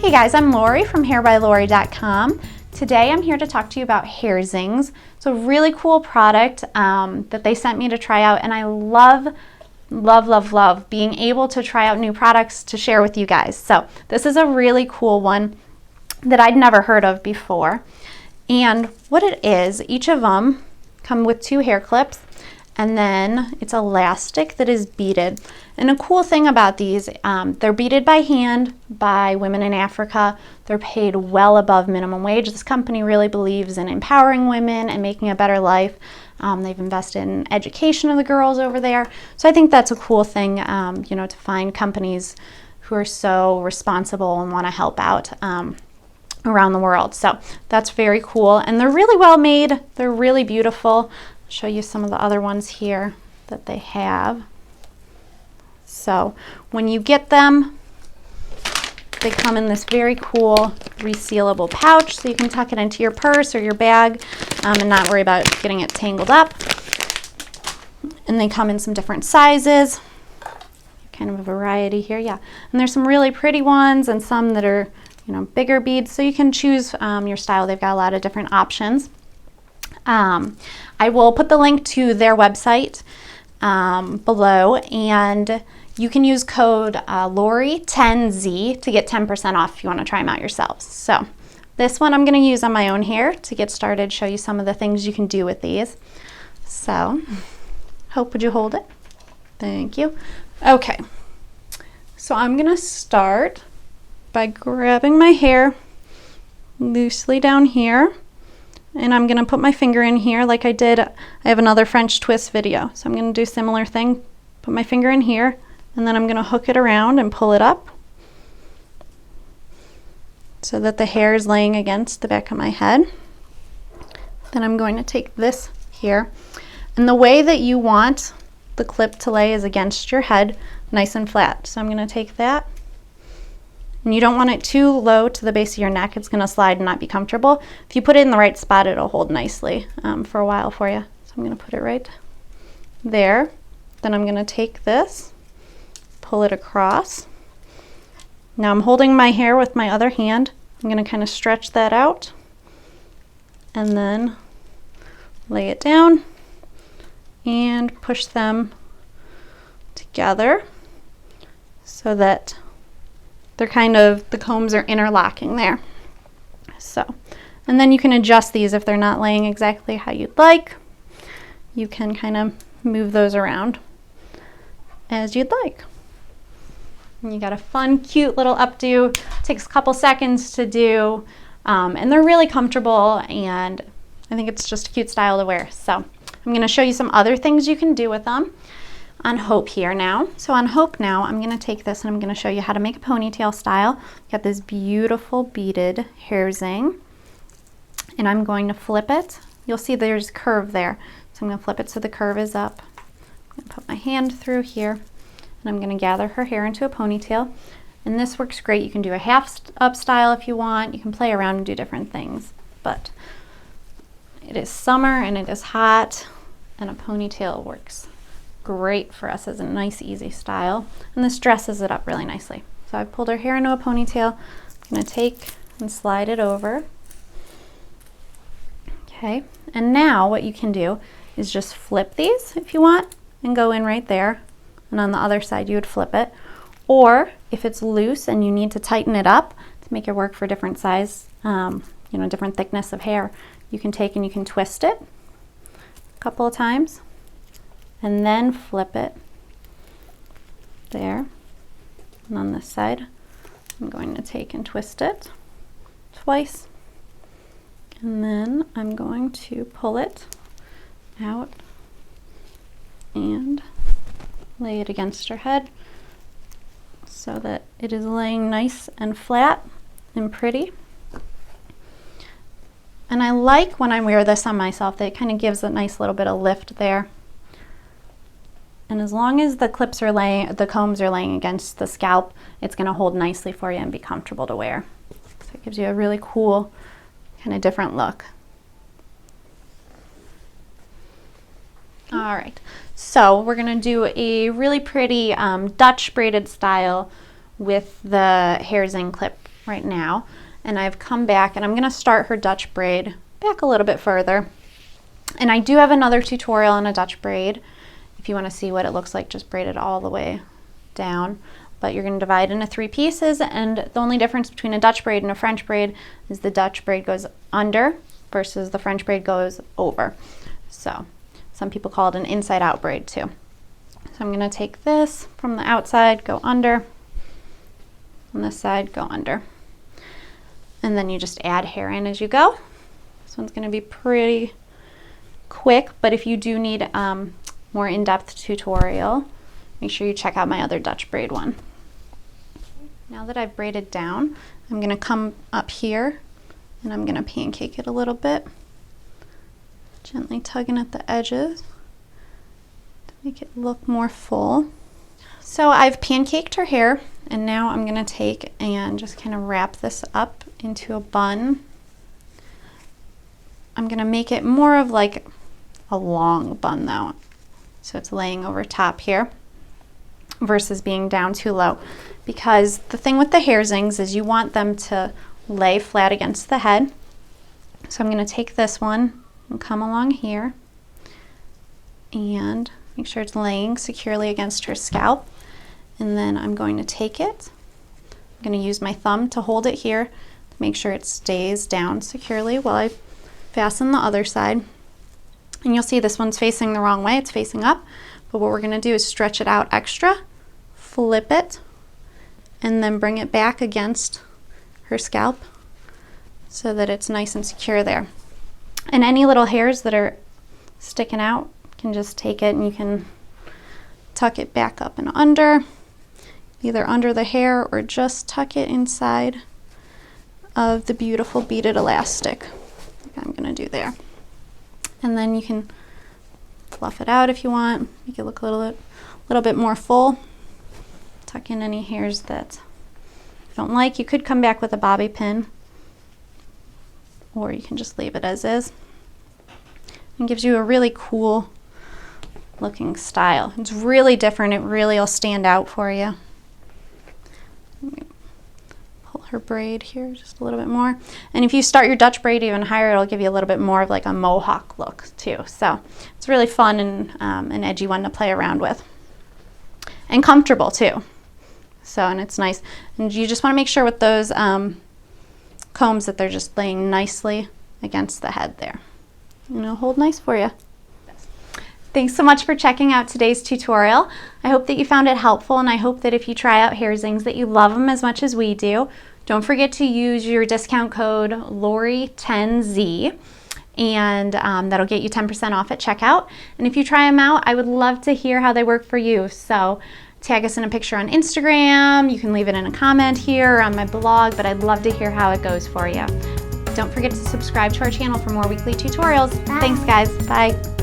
Hey guys, I'm Lori from hairbylori.com. Today I'm here to talk to you about HairZings. It's a really cool product that they sent me to try out, and I love being able to try out new products to share with you guys. So this is a really cool one that I'd never heard of before. And what it is, each of them come with 2 hair clips, and then it's elastic that is beaded. And a cool thing about these, they're beaded by hand by women in Africa. They're paid well above minimum wage. This company really believes in empowering women and making a better life. They've invested in education of the girls over there. So I think that's a cool thing, to find companies who are so responsible and want to help out around the world. So that's very cool. And they're really well made. They're really beautiful. I'll show you some of the other ones here that they have. So when you get them, they come in this very cool resealable pouch, so you can tuck it into your purse or your bag and not worry about getting it tangled up. And they come in some different sizes, kind of a variety here, yeah. And there's some really pretty ones and some that are, bigger beads, so you can choose your style. They've got a lot of different options. I will put the link to their website below, and you can use code Lori10Z to get 10% off if you want to try them out yourselves. So this one I'm going to use on my own hair to get started, show you some of the things you can do with these. So, would you hold it? Thank you. Okay, so I'm going to start by grabbing my hair loosely down here, and I'm going to put my finger in here like I did. I have another French twist video, so I'm going to do a similar thing. Put my finger in here, and then I'm going to hook it around and pull it up so that the hair is laying against the back of my head. Then I'm going to take this here, and the way that you want the clip to lay is against your head, nice and flat. So I'm going to take that, and you don't want it too low to the base of your neck. It's going to slide and not be comfortable. If you put it in the right spot, it'll hold nicely for a while for you. So I'm going to put it right there. Then I'm going to take this, pull it across. Now I'm holding my hair with my other hand. I'm going to kind of stretch that out and then lay it down and push them together so that they're the combs are interlocking there. So, and then you can adjust these if they're not laying exactly how you'd like. You can kind of move those around as you'd like. And you got a fun, cute little updo. Takes a couple seconds to do, and they're really comfortable, and I think it's just a cute style to wear. So I'm going to show you some other things you can do with them on Hope here now. So on Hope now, I'm going to take this and I'm going to show you how to make a ponytail style. Got this beautiful beaded hair zing, and I'm going to flip it. You'll see there's curve there, so I'm going to flip it so the curve is up. I'm going to put my hand through here, and I'm going to gather her hair into a ponytail. And this works great. You can do a half up style if you want. You can play around and do different things. But it is summer and it is hot, and a ponytail works great for us as a nice, easy style. And this dresses it up really nicely. So I pulled her hair into a ponytail. I'm going to take and slide it over. Okay, and now what you can do is just flip these if you want and go in right there. And on the other side you would flip it. Or if it's loose and you need to tighten it up to make it work for different size, different thickness of hair, you can take and you can twist it a couple of times and then flip it there. And on this side, I'm going to take and twist it twice. And then I'm going to pull it out and lay it against her head so that it is laying nice and flat and pretty. And I like when I wear this on myself that it kind of gives a nice little bit of lift there. And as long as the combs are laying against the scalp, it's going to hold nicely for you and be comfortable to wear. So it gives you a really cool, kind of different look. All right, so we're going to do a really pretty Dutch braided style with the HairZing clip right now. And I've come back and I'm gonna start her Dutch braid back a little bit further. And I do have another tutorial on a Dutch braid. If you wanna see what it looks like, just braid it all the way down. But you're gonna divide into 3 pieces, and the only difference between a Dutch braid and a French braid is the Dutch braid goes under versus the French braid goes over. So some people call it an inside out braid too. So I'm gonna take this from the outside, go under, on this side, go under. And then you just add hair in as you go. This one's gonna be pretty quick, but if you do need more in-depth tutorial, make sure you check out my other Dutch braid one. Now that I've braided down, I'm gonna come up here and I'm gonna pancake it a little bit, gently tugging at the edges to make it look more full. So I've pancaked her hair, and now I'm gonna take and just kind of wrap this up into a bun. I'm gonna make it more of like a long bun though, so it's laying over top here versus being down too low, because the thing with the HairZings is you want them to lay flat against the head. So I'm going to take this one and come along here and make sure it's laying securely against her scalp, and then I'm going to take it, I'm going to use my thumb to hold it here to make sure it stays down securely while I fasten the other side. And you'll see this one's facing the wrong way, it's facing up. But what we're going to do is stretch it out extra, flip it, and then bring it back against her scalp so that it's nice and secure there. And any little hairs that are sticking out, you can just take it and you can tuck it back up and under, either under the hair or just tuck it inside of the beautiful beaded elastic like I'm going to do there. And then you can fluff it out if you want, make it look a little bit more full. Tuck in any hairs that you don't like. You could come back with a bobby pin, or you can just leave it as is. It gives you a really cool looking style. It's really different. It really will stand out for you. Let me pull her braid here just a little bit more. And if you start your Dutch braid even higher, it'll give you a little bit more of like a mohawk look too. So it's really fun and an edgy one to play around with. And comfortable too. So, and it's nice. And you just want to make sure with those combs that they're just laying nicely against the head there. And it'll hold nice for you. Thanks so much for checking out today's tutorial. I hope that you found it helpful, and I hope that if you try out HairZings that you love them as much as we do. Don't forget to use your discount code Lori10Z, and that'll get you 10% off at checkout. And if you try them out, I would love to hear how they work for you. So tag us in a picture on Instagram. You can leave it in a comment here or on my blog, but I'd love to hear how it goes for you. Don't forget to subscribe to our channel for more weekly tutorials. Bye. Thanks guys, bye.